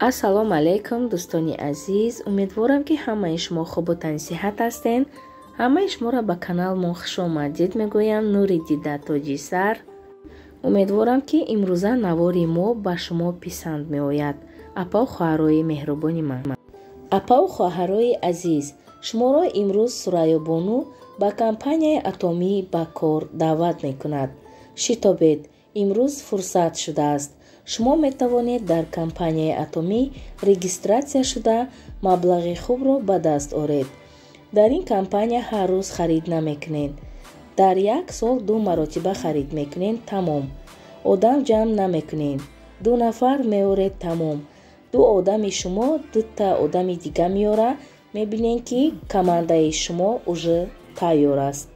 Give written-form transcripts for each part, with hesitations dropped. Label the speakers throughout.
Speaker 1: ассалому алайкум дӯстони азиз, умедворам ки ҳамаи шумо хубу тансиҳат ҳастед. ҳамаи шуморо ба каналмон хушомадид мегӯям. Нури дида тоҷи сар. умедворам ки имрӯза навори мо ба шумо писанд меояд. Апа ва хоҳарои меҳрубони ман. Апа ва хоҳарои азиз, шуморо имрӯз Сурайёбону ба компанияи атомӣ ба кор даъват мекунад. Шитобед, имрӯз фурсат шудааст. шумо метавонед дар компанияи атомӣ регистратсия шуда маблағи хубро ба даст оред. дар ин компания ҳар рӯз харид намекунед. дар як сол 2 маротиба харид мекунед, тамом. одам ҷамъ намекунед. 2 нафар меоред, тамом. 2 одами шумо 2 та одами дига меора, мебинед ки командаи шумо уже тайёр аст.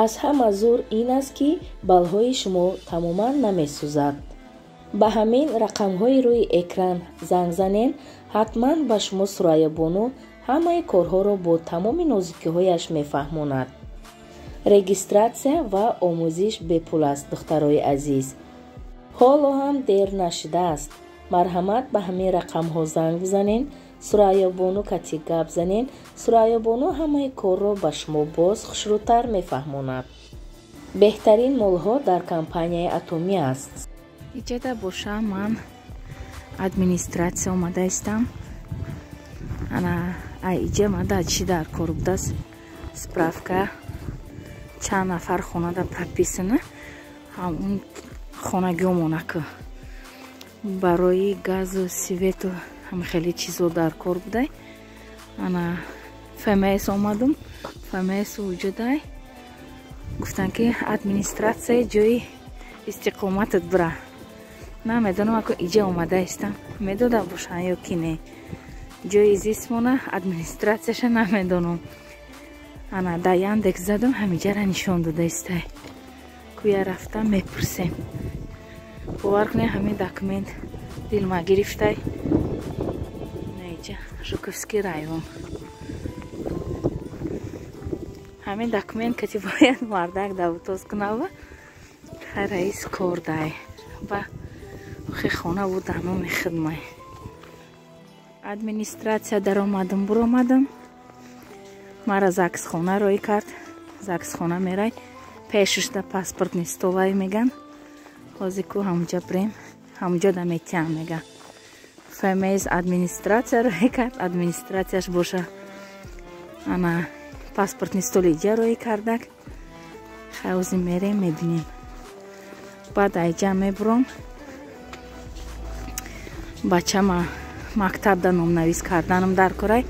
Speaker 1: аз ҳама зур ин аст ки балҳои шумо тамоман намесӯзад. ба ҳамин рақамҳои рӯи экран занг занед. ҳатман ба шумо Сурайёбону ҳамаи корҳоро бо тамоми нозукиҳояш мефаҳмонад. регистратсия ва омӯзиш бепул аст, духтарои азиз. ҳоло ҳам дер нашудааст. марҳамат ба ҳамин рақамҳо занг бизанед. Сурайёбону кати гап занед. Сурайёбону ҳамаи корро ба шумо боз хушрӯтар мефаҳмонад. беҳтарин молҳо дар компанияи атомӣ аст. иҷада боша, ман администратсия омада истам. ана иҷа мада чӣ дар кор будааст? справка чанд нафар хонада прописана. ҳамун хонагиомона ки барои газу свету ҳам хеле чизо дар кор будай. ана ФМС омадум. ФМС вуҷудай. гуфтан ки администратсияи ҷои истиқоматат бира. намедонам ако иҷа омада истам. медода бошан ё ки не. ҷои зистмона администратсияша намедонам. ана да Яндекс задам, ҳамиҷара нишон дода истай. куя рафта мепурсем. бовар кунед ҳамин документ дилма гирифтай. неҷа Жуковский район. ҳамин документ кати бояд мардак давутоз кунава. раис кор дай. ба охи хона буд дар номи хидмай. администратсия даромадам буромадам. мара заксхона рой кард. заксхона мерай. пешушда паспорт нестовай меган. ҳозику ҳамуҷа брем. ҳамуҷа да метиам мега. ФМС администратсия рой кард. администратсияш боша. ана паспортни столи иҷа рой кардак. хавзи мерем мебинем. баъд айҷа мебуром. бачама мактабда номнавис карданам дар корай.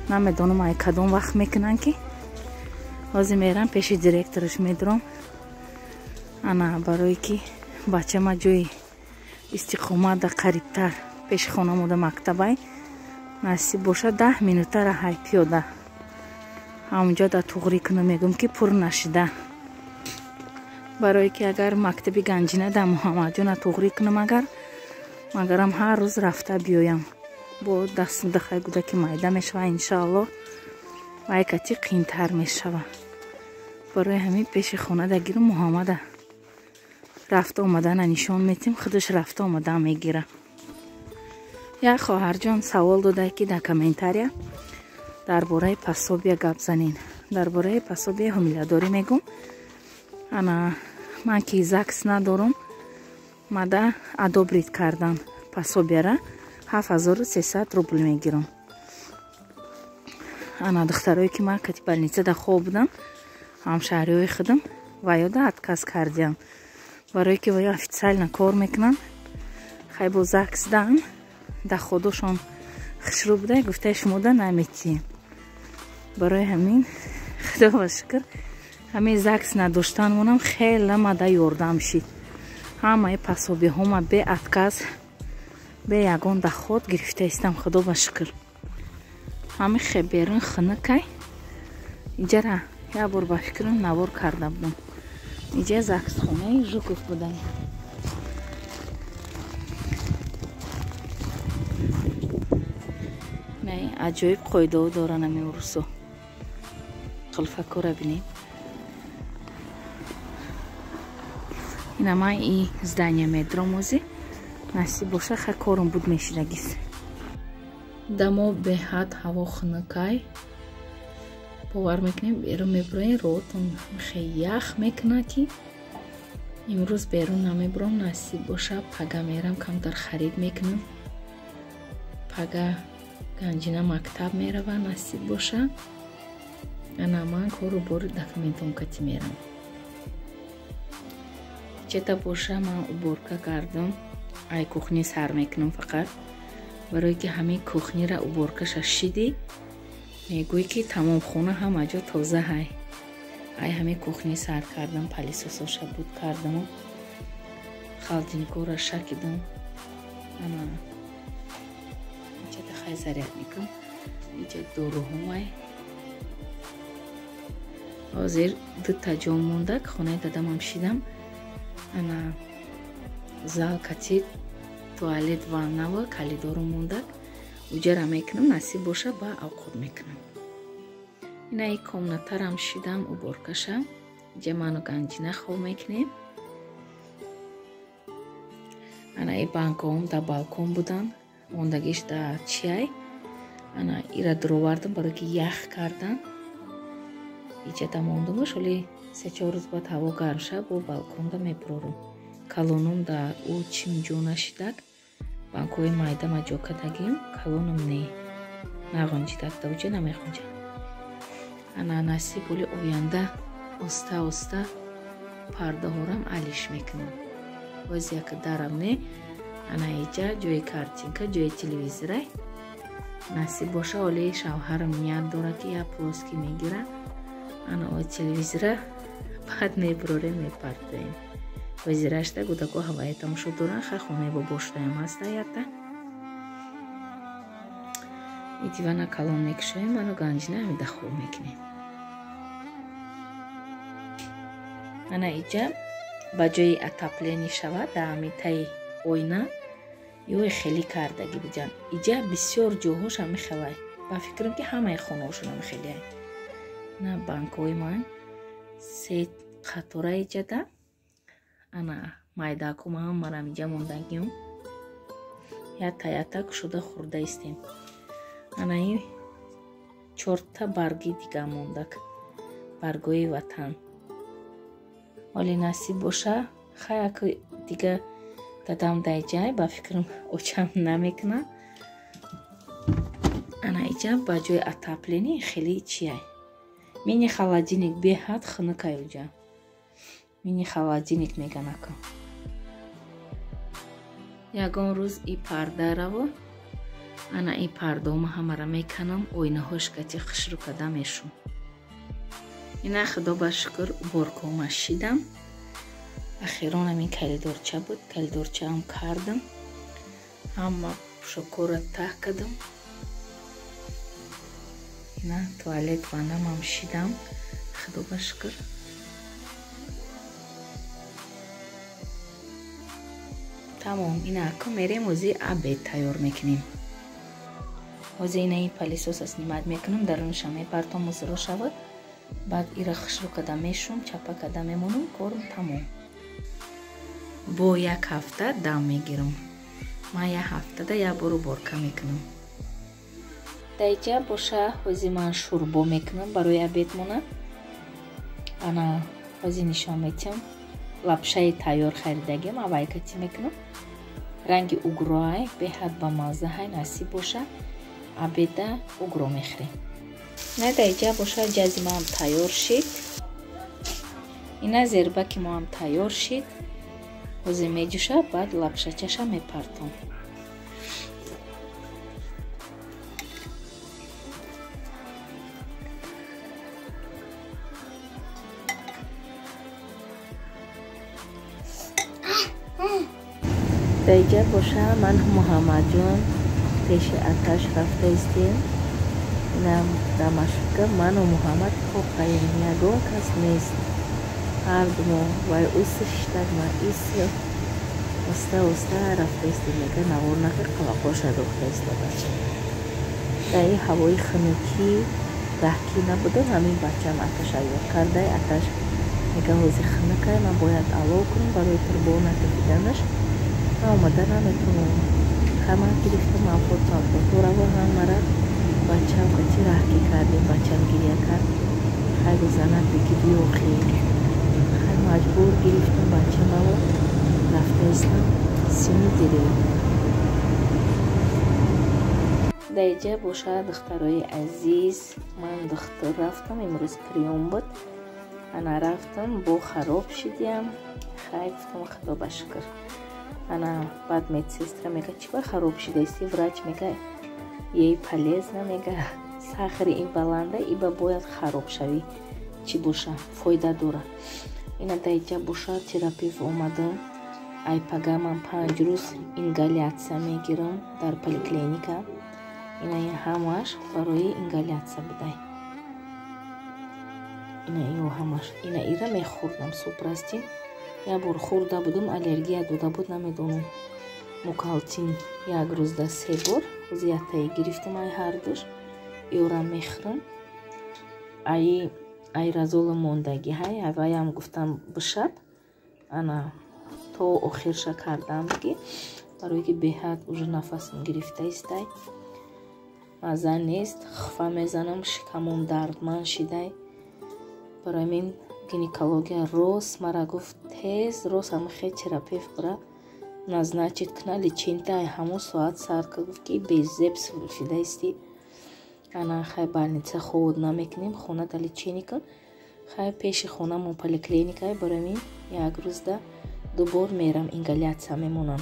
Speaker 1: намедонам ай кадом вақт мекунан ки. ҳозир мерам пеши директораш медурам. ана барое ки бачама ҷои истиқоматда қарибтар пеши хонамода мактабай насиб боша 10 минута раҳай пиёда. ҳамунҷа да туғрӣ кунам, мегӯм ки пур нашуда. барое ки агар мактаби Ганҷина да Муҳаммадҷона туғрӣ кунам, магарам ҳар рӯз рафта биёям. бо дасту дахай гуда ки майда мешава, иншааллоҳ вай кати қиинтар мешава. барои ҳамин пеши хона да гирам. Муҳаммада рафта омадана нишон метим, худаш рафта омада мегира. як хоҳарҷон савол додай ки дар комментария дар бораи пособия гап занен. дар бораи пособия ҳомиладорӣ мегӯм. ана ман ки закс надорам, мада адобрид кардан пособияра 7300 рубл мегирам. ана духтарое ки ман кати больницада хоб будам, ҳамшаҳриҳои худам ваёда отказ кардиям. барое ки ваё официально кор мекунам. хай бо закс дан да ходошон хушрӯ будай, гуфтай шумода наметием. барои ҳамин худо ва шукр ҳамин закс надоштанмонам хеле мада ёрдам шид. ҳамаи пособиҳома бе отказ, бе ягон дахот гирифта истам, худо ва шукр. ҳамин хеберин хунукай иҷара як бор ба фикрам навор карда будам. иҷа заксхонаи Жуков будай. не аҷоиб қоидаҳо доран амрӯзо. хилфакора бинем. ина ман и здания медром озӣ. насиб боша хай корум буд мешидагис. дамо беҳад ҳаво хунукай бовар мекунем берун мебуроем роҳатон хеле ях мекуна ки имрӯз берун намебурам насиб боша пага мерам камтар харид мекунам пага ганҷина мактаб мерава насиб боша ана ман кору бори документон кати мерам чета боша ман уборка кардам ай кухни сар мекунам фақат барое ки ҳамаи кухнира уборкаша шидӣ мегӯй ки тамом хона ҳама ҷо тоза ҳай ай ҳамаи кухни сар кардам палисосоша буд кардаму халдинкора шакидам ана чета хай заряд мекунам иҷа доруҳумай ҳозир дута ҷо мондак хонаи дадамам шидам ана зал кати туалет ваннава калидору мондак уҷара мекунам насиб боша ба авқот мекунам инаи комнатарам шидам уборкаша иҷа ману ганҷина хоб мекунем анаи банкаҳом да балкон будан мондагиш да чиай ана ира дуровардам барое ки ях кардан иҷа да мондамаш оли 3-4 рӯз баъд ҳаво гарм шав бо балконда мебурорум калоном да ӯ чим ҷо нашидак банкҳои майда маҷо кардагим калоном не нағонҷидак да уҷа намеғонҷа ана насиб оли оянда оста оста пардаҳорам алиш мекунам боз як дарам не ана иҷа ҷои картинка ҷои телевизорай насиб боша оли шавҳарам ният дора ки як плоски мегира ана о телевизора баъд мебурорем мепартоем вазирашта гудако ҳавае тамошо доран хай хонаи бобошдаям ҳаста ята идивана калон мекушоем ану ганҷина ҳамида хоб мекунем ана иҷа ба ҷои отоплени шавад да амитаи ойна ёи хеле кардаги биҷан иҷа бисёр ҷоҳоша мехелай ба фикрам ки ҳамаи хонаҳошона мехелиай на банкҳои ман 3 қатора иҷада ана майдакум ҳамарам иҷа мондагиём ята кушода хӯрда истем анаи 4 барги дига мондак баргои ватан оли насиб боша хаяк дига дадам дайҷай ба фикрам очам намекуна ана иҷа ба ҷои отоплени хеле чияй мини холодильник беҳад хунукай уҷа мини холодильник меганака ягон рӯз и парда раво ана и пардома ҳамара меканам ойнаҳош кати хушрӯ када мешум ина худо ба шукр уборкаома шидам ахирон ҳамин калидорча буд калидорчаам кардам ҳама пушокора таҳ кардам ина туалет ванамам шидам худо ба шукр тамом ина ака мерем ҳозир абед тайёр мекунем ҳозир инаи палисос аст нимат мекунам дарунашам мепартом музро шавад баъд ира хушрӯ када мешум чапа када мемонам корм тамом бо як ҳафта дам мегирам ман як ҳафтада як бор уборка мекунам дайҷа боша ҳозир ман шӯрбо мекунам барои обед монад ана ҳозир нишон метиҳам лапшаи тайёр харидагиам авай кати мекунам ранги угроай беҳад ба маззаҳай насиб боша обеда угро мехӯрем ина дайҷа боша ҷази маам тайёр шид ина зербаки моам тайёр шид ҳозир меҷӯша баъд лапшачаша мепартом дайҷа боша ман муҳаммадҷон пеши аташ рафта истем инам дамашка ману муҳаммад хопаем ягон кас нест ҳардумо вай уси шиштак ма иси оста оста рафта истем мега навор накар қалақоша дохта иста бача даи ҳавои хунукӣ даҳкӣ набудам ҳамин бачаам аташ айёр кардай аташ мега ҳозир хунукай ман бояд алов кунам барои турбона тефиданаш омада наметавонам камак гирифтам афоту раво ҳамара бачам кати раҳки кардем бачам гирия кард хайли занак биги биёхӣ хай маҷбур гирифтам бачамаро рафтаистам сини дирем даиҷа бошад духтарои азиз ман духтур рафтам имрӯз приём буд ана рафтам бо хароб шидям хай гуфтам худо ба шукр ана баъд медсестра мега чӣ ба хароб шидаисти врач мега ей полезна мега сахари ин баланда иба бояд хароб шавӣ чӣ боша фоида дора ина даиҷа боша терапевт омадам айпага ман 5 рӯз ингалятсия мегирам дар поликлиника ина ин ҳамаш барои ингалятсия будай ина ё ҳамаш ина ира мехӯрдам супрастин як бор хӯрда будам аллергия дода буд намедонам мукалтин як рӯзда 3 бор зиятаи гирифтам ай ҳардуш ёрам мехӯрам ай разола мондагӣ ҳай ваям гуфтам бишаб ана то охирша кардам ки барои ки беҳад уже нафасам гирифтаистай маза нест хфа мезанам шикамом дардманд шидай барои мин гинекология рост мара гуфт тез рост ҳамахе терапевт бира назначит кна лечента ай ҳамон соат сарка гуфт ки беззебс шидаисти ана хай больница ход намекунем хона да лечение кун хай пеши хонамон поликлиникай барои мин як рӯзда 2 бор мерам ингалятсия мемонам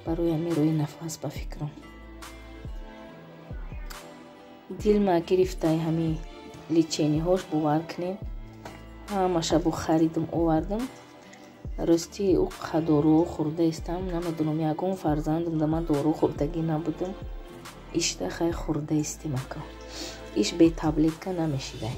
Speaker 1: барои амирои нафас ба фикрам дилма гирифтай ҳамин лечениҳош бовар кунем ҳамашабу харидам овардам рости уққа дору хӯрдаистам намедонам ягон фарзандам да ман дору хӯрдагӣ набудам ишта хай хӯрдаистим ака иш бе таблетка намешидай